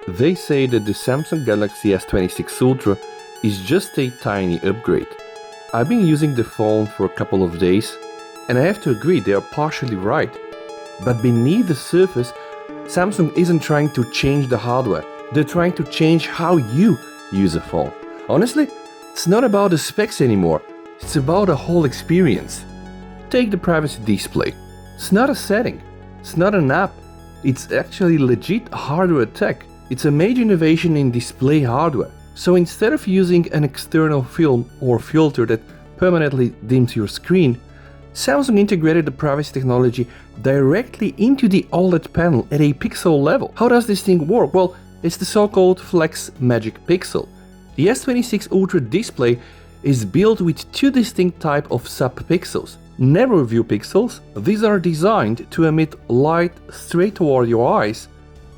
They say that the Samsung Galaxy S26 Ultra is just a tiny upgrade. I've been using the phone for a couple of days, and I have to agree they are partially right. But beneath the surface, Samsung isn't trying to change the hardware, they're trying to change how you use a phone. Honestly, it's not about the specs anymore, it's about the whole experience. Take the privacy display. It's not a setting, it's not an app, it's actually legit hardware tech. It's a major innovation in display hardware. So instead of using an external film or filter that permanently dims your screen, Samsung integrated the privacy technology directly into the OLED panel at a pixel level. How does this thing work? Well, it's the so-called Flex Magic Pixel. The S26 Ultra display is built with two distinct types of sub-pixels. Narrow view pixels, these are designed to emit light straight toward your eyes.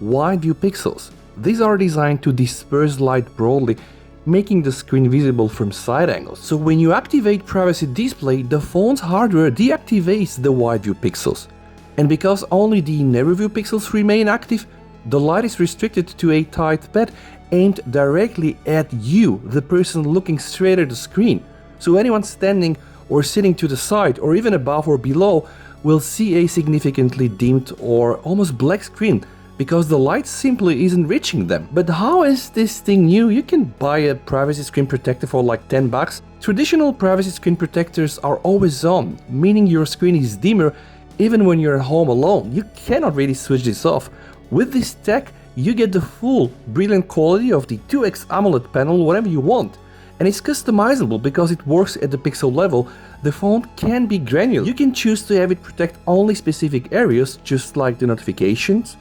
Wide view pixels, these are designed to disperse light broadly, making the screen visible from side angles. So when you activate privacy display, the phone's hardware deactivates the wide view pixels. And because only the narrow view pixels remain active, the light is restricted to a tight pad aimed directly at you, the person looking straight at the screen. So anyone standing or sitting to the side or even above or below will see a significantly dimmed or almost black screen, because the light simply isn't reaching them. But how is this thing new? You can buy a privacy screen protector for like $10. Traditional privacy screen protectors are always on, meaning your screen is dimmer even when you're at home alone. You cannot really switch this off. With this tech, you get the full brilliant quality of the 2x AMOLED panel whenever you want. And it's customizable because it works at the pixel level. The phone can be granular. You can choose to have it protect only specific areas, just like the notifications,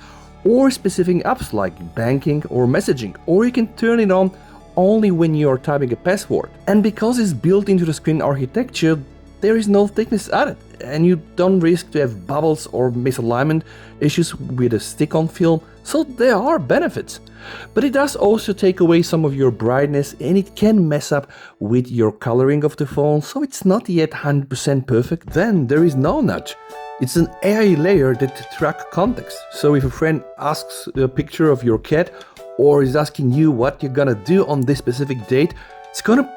or specific apps like banking or messaging, or you can turn it on only when you are typing a password. And because it's built into the screen architecture, there is no thickness added, and you don't risk to have bubbles or misalignment issues with a stick-on film, so there are benefits. But it does also take away some of your brightness, and it can mess up with your coloring of the phone, so it's not yet 100% perfect. Then there is no nudge. It's an AI layer that tracks context. So if a friend asks a picture of your cat or is asking you what you're gonna do on this specific date, it's gonna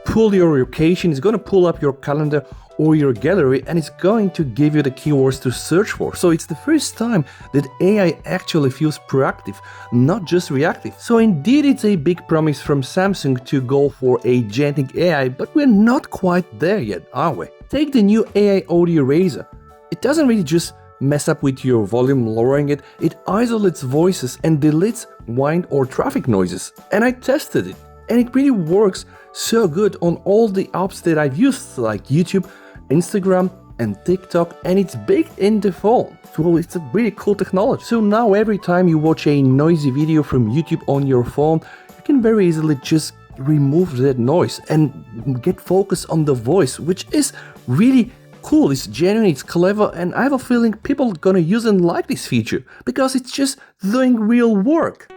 pull your location, it's gonna pull up your calendar or your gallery, and it's going to give you the keywords to search for. So it's the first time that AI actually feels proactive, not just reactive. So indeed it's a big promise from Samsung to go for agentic AI, but we're not quite there yet, are we? Take the new AI audio razor. It doesn't really just mess up with your volume lowering it, it isolates voices and deletes wind or traffic noises. And I tested it, and it really works so good on all the apps that I've used, like YouTube, Instagram and TikTok, and it's baked in the phone. So it's a really cool technology. So now every time you watch a noisy video from YouTube on your phone, you can very easily just remove that noise and get focus on the voice, which is really cool, it's genuine, it's clever, and I have a feeling people are gonna use and like this feature because it's just doing real work.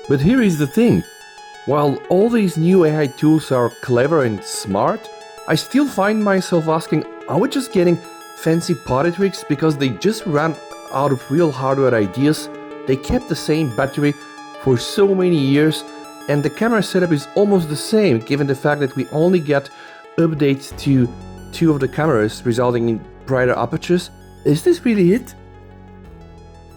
But here is the thing, while all these new AI tools are clever and smart, I still find myself asking, are we just getting fancy party tricks because they just ran out of real hardware ideas? They kept the same battery for so many years, and the camera setup is almost the same given the fact that we only got updates to two of the cameras, resulting in brighter apertures. Is this really it?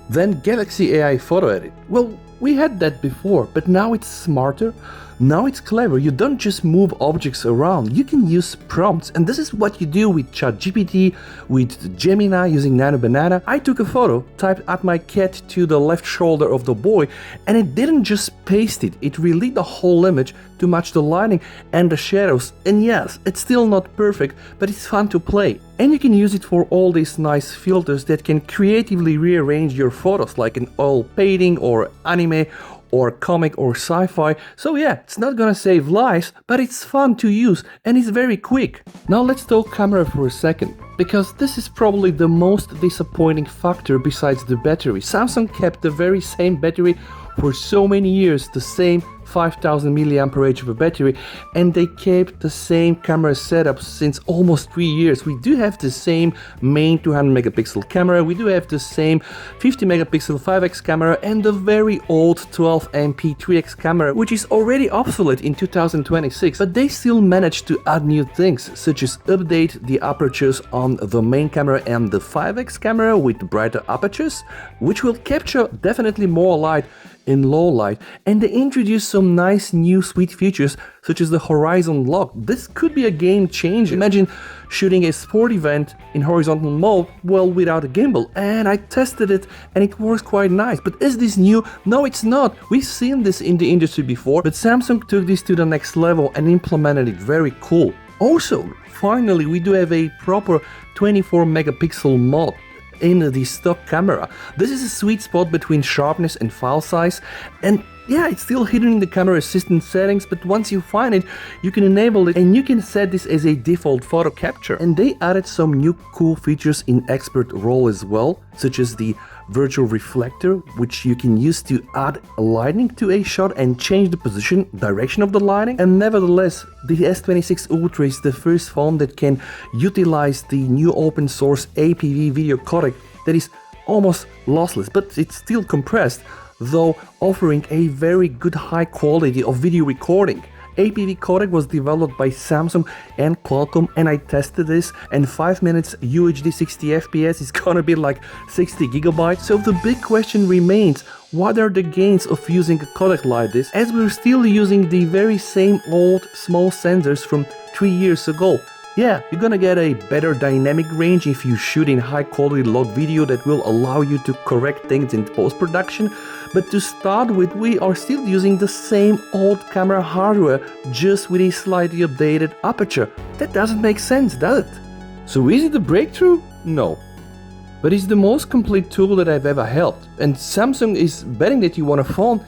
Then Galaxy AI Photo Edit. Well, we had that before, but now it's smarter. Now it's clever. You don't just move objects around, you can use prompts, and this is what you do with ChatGPT, with Gemini using Nano Banana. I took a photo, typed at my cat to the left shoulder of the boy, and it didn't just paste it, it relit the whole image to match the lighting and the shadows. And yes, it's still not perfect, but it's fun to play. And you can use it for all these nice filters that can creatively rearrange your photos, like an oil painting or anime or comic or sci-fi. So yeah, it's not gonna save lives, but it's fun to use and it's very quick. Now let's talk camera for a second, because this is probably the most disappointing factor besides the battery. Samsung kept the very same battery for so many years the same 5000 mAh of a battery, and they kept the same camera setup since almost 3 years. We do have the same main 200 megapixel camera, we do have the same 50 megapixel 5x camera, and the very old 12 MP 3x camera, which is already obsolete in 2026, but they still managed to add new things, such as update the apertures on the main camera and the 5x camera with brighter apertures, which will capture definitely more light in low light, and they introduced some nice new sweet features such as the horizon lock. This could be a game changer. Imagine shooting a sport event in horizontal mode, well, without a gimbal, and I tested it and it works quite nice. But is this new? No, it's not. We've seen this in the industry before, but Samsung took this to the next level and implemented it very cool. Also, finally, we do have a proper 24 megapixel mod in the stock camera. This is a sweet spot between sharpness and file size, and yeah, it's still hidden in the camera assistant settings, but once you find it, you can enable it and you can set this as a default photo capture. And they added some new cool features in expert RAW as well, such as the virtual reflector, which you can use to add lighting to a shot and change the position, direction of the lighting. And nevertheless, the S26 Ultra is the first phone that can utilize the new open source APV video codec that is almost lossless, but it's still compressed, though offering a very good high quality of video recording. APV codec was developed by Samsung and Qualcomm, and I tested this, and 5 minutes UHD 60 FPS is gonna be like 60 gigabytes. So the big question remains, what are the gains of using a codec like this, as we're still using the very same old small sensors from 3 years ago? Yeah, you're gonna get a better dynamic range if you shoot in high quality log video that will allow you to correct things in post-production, but to start with, we are still using the same old camera hardware, just with a slightly updated aperture. That doesn't make sense, does it? So is it a breakthrough? No. But it's the most complete tool that I've ever held, and Samsung is betting that you want a phone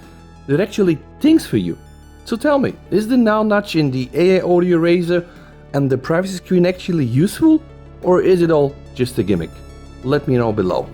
that actually thinks for you. So tell me, is the now notch in the AI audio eraser and the privacy screen actually useful, or is it all just a gimmick? Let me know below.